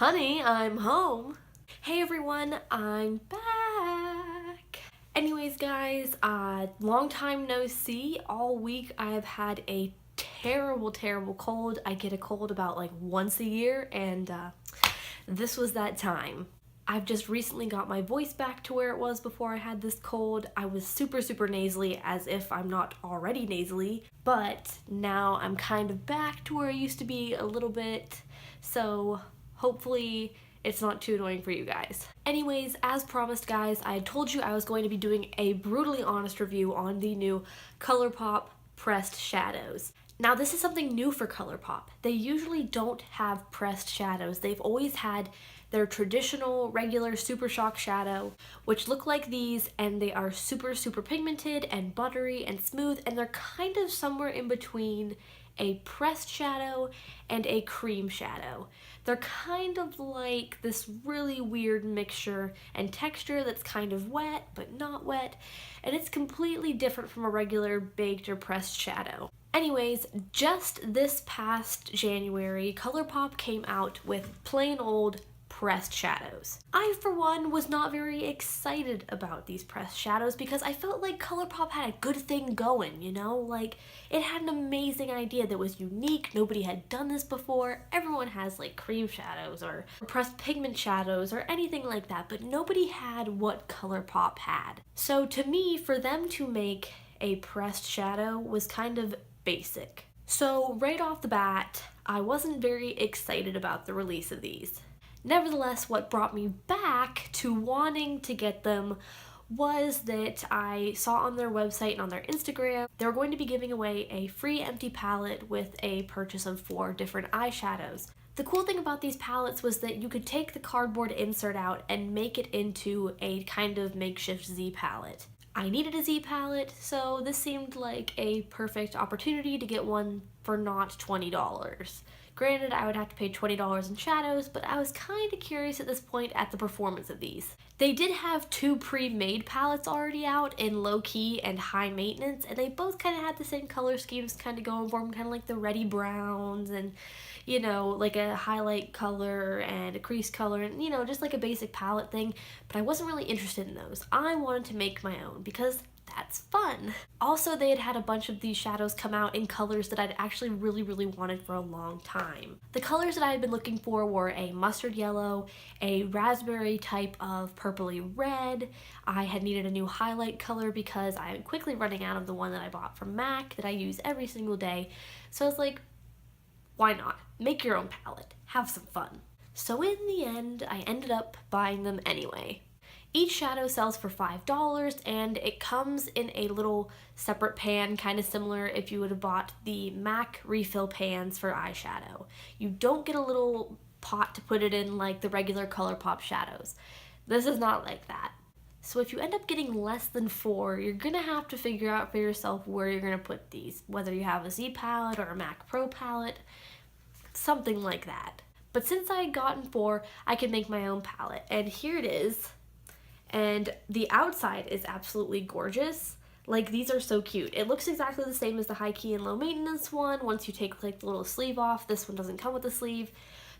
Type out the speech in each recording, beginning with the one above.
Honey, I'm home. Hey everyone, I'm back. Anyways guys, long time no see. All week I have had a terrible cold. I get a cold about like once a year and this was that time. I've just recently got my voice back to where it was before I had this cold. I was super nasally, as if I'm not already nasally, but now I'm kind of back to where I used to be a little bit, so hopefully it's not too annoying for you guys. Anyways, as promised guys, I had told you I was going to be doing a brutally honest review on the new Colourpop pressed shadows. Now this is something new for Colourpop. They usually don't have pressed shadows. They've always had their traditional regular Super Shock shadow, which look like these, and they are super pigmented and buttery and smooth, and they're kind of somewhere in between a pressed shadow and a cream shadow. They're kind of like this really weird mixture and texture that's kind of wet but not wet, and it's completely different from a regular baked or pressed shadow. Anyways, just this past January, Colourpop came out with plain old pressed shadows. I, for one, was not very excited about these pressed shadows because I felt like Colourpop had a good thing going, you know? Like, it had an amazing idea that was unique. Nobody had done this before. Everyone has like cream shadows or pressed pigment shadows or anything like that, but nobody had what Colourpop had. So to me, for them to make a pressed shadow was kind of basic. So right off the bat, I wasn't very excited about the release of these. Nevertheless, what brought me back to wanting to get them was that I saw on their website and on their Instagram they were going to be giving away a free empty palette with a purchase of 4 different eyeshadows. The cool thing about these palettes was that you could take the cardboard insert out and make it into a kind of makeshift Z palette. I needed a Z palette, so this seemed like a perfect opportunity to get one for not $20. Granted, I would have to pay $20 in shadows, but I was kind of curious at this point at the performance of these. They did have 2 pre-made palettes already out in low key and high maintenance, and they both kind of had the same color schemes kind of going for them, kind of like the reddy browns and, you know, like a highlight color and a crease color and, you know, just like a basic palette thing, but I wasn't really interested in those. I wanted to make my own because that's fun. Also, they had a bunch of these shadows come out in colors that I'd actually really wanted for a long time. The colors that I had been looking for were a mustard yellow, a raspberry type of purpley red. I had needed a new highlight color because I'm quickly running out of the one that I bought from MAC that I use every single day. So I was like, why not? Make your own palette. Have some fun. So in the end, I ended up buying them anyway. Each shadow sells for $5 and it comes in a little separate pan, kind of similar if you would have bought the MAC refill pans for eyeshadow. You don't get a little pot to put it in like the regular Colourpop shadows. This is not like that. So if you end up getting less than 4, you're gonna have to figure out for yourself where you're gonna put these, whether you have a Z palette or a MAC Pro palette, something like that. But since I had gotten 4, I could make my own palette, and here it is. And the outside is absolutely gorgeous. Like, these are so cute. It looks exactly the same as the high key and low maintenance one. Once you take like the little sleeve off, this one doesn't come with a sleeve,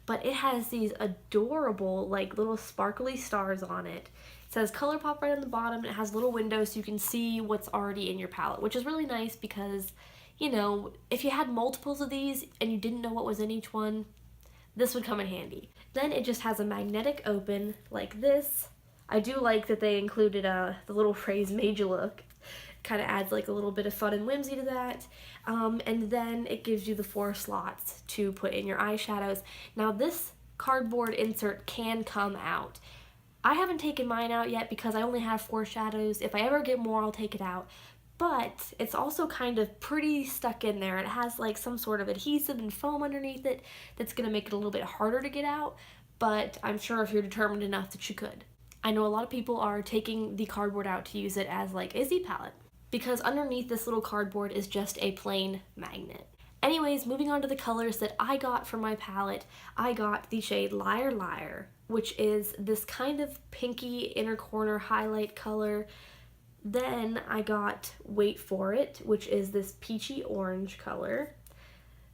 but it has these adorable like little sparkly stars on it. It says Colourpop right on the bottom. It has little windows so you can see what's already in your palette, which is really nice because, you know, if you had multiples of these and you didn't know what was in each one, this would come in handy. Then it just has a magnetic open like this. I do like that they included the little phrase "made you look." Kind of adds like a little bit of fun and whimsy to that. And then it gives you the 4 slots to put in your eyeshadows. Now this cardboard insert can come out. I haven't taken mine out yet because I only have 4 shadows. If I ever get more, I'll take it out. But it's also kind of pretty stuck in there. It has like some sort of adhesive and foam underneath it that's going to make it a little bit harder to get out, but I'm sure if you're determined enough that you could. I know a lot of people are taking the cardboard out to use it as like a Z palette because underneath this little cardboard is just a plain magnet. Anyways, moving on to the colors that I got for my palette, I got the shade Liar Liar, which is this kind of pinky inner corner highlight color. Then I got Wait For It, which is this peachy orange color.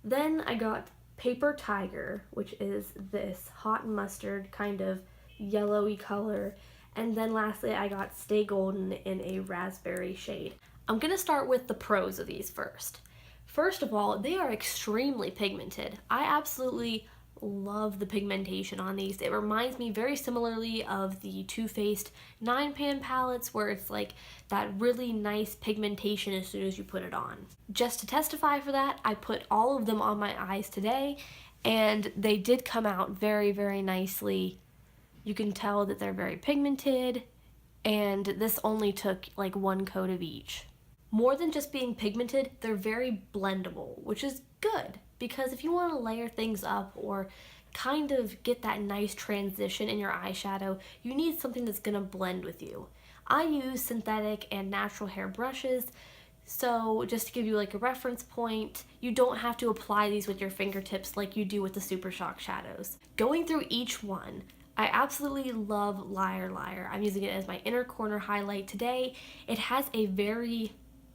Then I got Paper Tiger, which is this hot mustard kind of yellowy color. And then lastly, I got Stay Golden in a raspberry shade. I'm gonna start with the pros of these first. First of all, they are extremely pigmented. I absolutely love the pigmentation on these. It reminds me very similarly of the Too Faced 9-pan palettes, where it's like that really nice pigmentation as soon as you put it on. Just to testify for that, I put all of them on my eyes today, and they did come out very, very nicely. You can tell that they're very pigmented, and this only took like one coat of each. More than just being pigmented, they're very blendable, which is good, because if you want to layer things up or kind of get that nice transition in your eyeshadow, you need something that's going to blend with you. I use synthetic and natural hair brushes, so just to give you like a reference point, you don't have to apply these with your fingertips like you do with the Super Shock shadows. Going through each one, I absolutely love Liar Liar. I'm using it as my inner corner highlight today. It has a very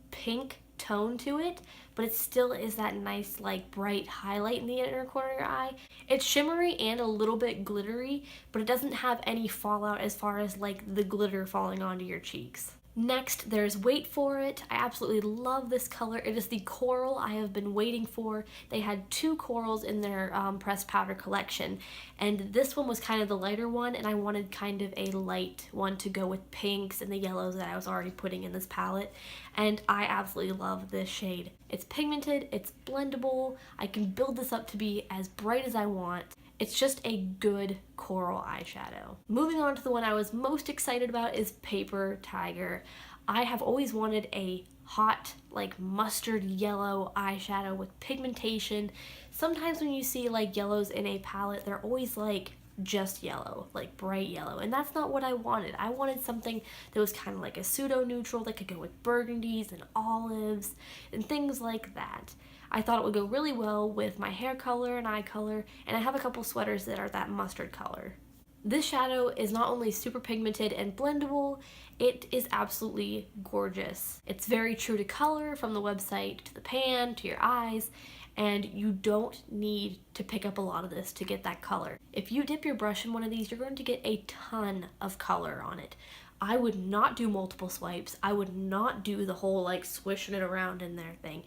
pink tone to it, but it still is that nice like bright highlight in the inner corner of your eye. It's shimmery and a little bit glittery, but it doesn't have any fallout as far as like the glitter falling onto your cheeks. Next, there's Wait For It. I absolutely love this color. It is the coral I have been waiting for. They had 2 corals in their pressed powder collection, and this one was kind of the lighter one, and I wanted kind of a light one to go with pinks and the yellows that I was already putting in this palette, and I absolutely love this shade. It's pigmented, it's blendable, I can build this up to be as bright as I want. It's just a good coral eyeshadow. Moving on to the one I was most excited about is Paper Tiger. I have always wanted a hot, like mustard yellow eyeshadow with pigmentation. Sometimes when you see like yellows in a palette, they're always like just yellow, like bright yellow, and that's not what I wanted. I wanted something that was kind of like a pseudo-neutral that could go with burgundies and olives and things like that. I thought it would go really well with my hair color and eye color, and I have a couple sweaters that are that mustard color. This shadow is not only super pigmented and blendable, it is absolutely gorgeous. It's very true to color, from the website to the pan to your eyes, and you don't need to pick up a lot of this to get that color. If you dip your brush in one of these, you're going to get a ton of color on it. I would not do multiple swipes. I would not do the whole like swishing it around in there thing.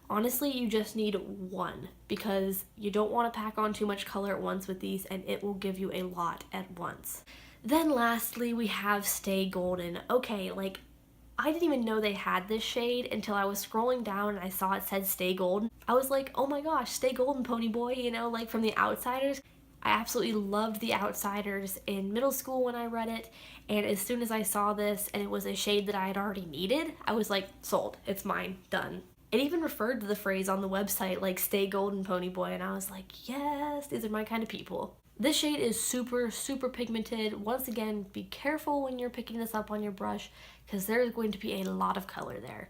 Honestly, you just need one, because you don't want to pack on too much color at once with these, and it will give you a lot at once. Then lastly, we have Stay Golden. Okay, like, I didn't even know they had this shade until I was scrolling down and I saw it said Stay Golden. I was like, oh my gosh, Stay Golden, pony boy, you know, like from The Outsiders. I absolutely loved The Outsiders in middle school when I read it, and as soon as I saw this and it was a shade that I had already needed, I was like, sold, it's mine, done. It even referred to the phrase on the website like Stay Golden, pony boy, and I was like, yes, these are my kind of people. This shade is super, super pigmented. Once again, be careful when you're picking this up on your brush, because there's going to be a lot of color there.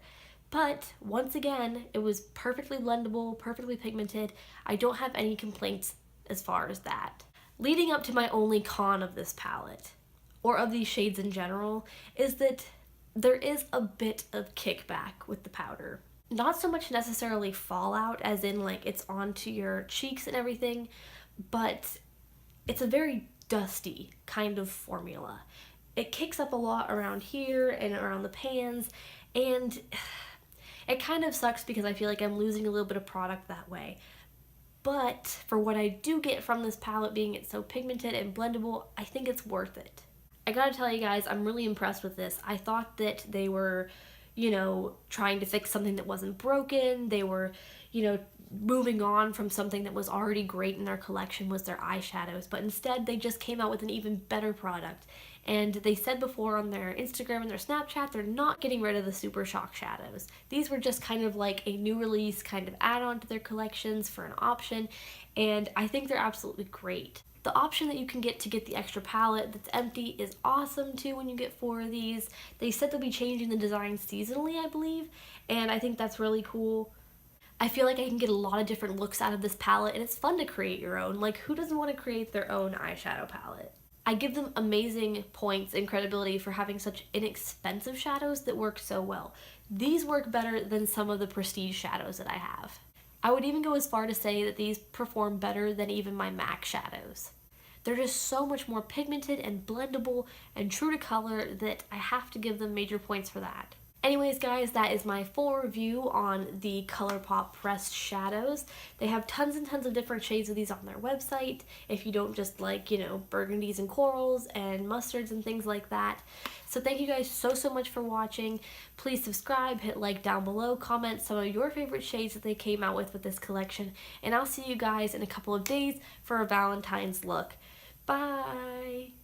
But once again, it was perfectly blendable, perfectly pigmented. I don't have any complaints as far as that. Leading up to my only con of this palette, or of these shades in general, is that there is a bit of kickback with the powder. Not so much necessarily fallout, as in like it's onto your cheeks and everything, but it's a very dusty kind of formula. It kicks up a lot around here and around the pans, and it kind of sucks because I feel like I'm losing a little bit of product that way. But for what I do get from this palette, being it's so pigmented and blendable, I think it's worth it. I gotta tell you guys, I'm really impressed with this. I thought that they were, you know, trying to fix something that wasn't broken. They were, you know, moving on from something that was already great in their collection was their eyeshadows, but instead they just came out with an even better product. And they said before on their Instagram and their Snapchat, they're not getting rid of the Super Shock shadows. These were just kind of like a new release kind of add-on to their collections for an option, and I think they're absolutely great. The option that you can get to get the extra palette that's empty is awesome too when you get 4 of these. They said they'll be changing the design seasonally, I believe, and I think that's really cool. I feel like I can get a lot of different looks out of this palette, and it's fun to create your own. Like, who doesn't want to create their own eyeshadow palette? I give them amazing points and credibility for having such inexpensive shadows that work so well. These work better than some of the prestige shadows that I have. I would even go as far to say that these perform better than even my MAC shadows. They're just so much more pigmented and blendable and true to color that I have to give them major points for that. Anyways, guys, that is my full review on the Colourpop pressed shadows. They have tons and tons of different shades of these on their website if you don't just like, burgundies and corals and mustards and things like that. So thank you guys so much for watching. Please subscribe, hit like down below, comment some of your favorite shades that they came out with this collection, and I'll see you guys in a couple of days for a Valentine's look. Bye!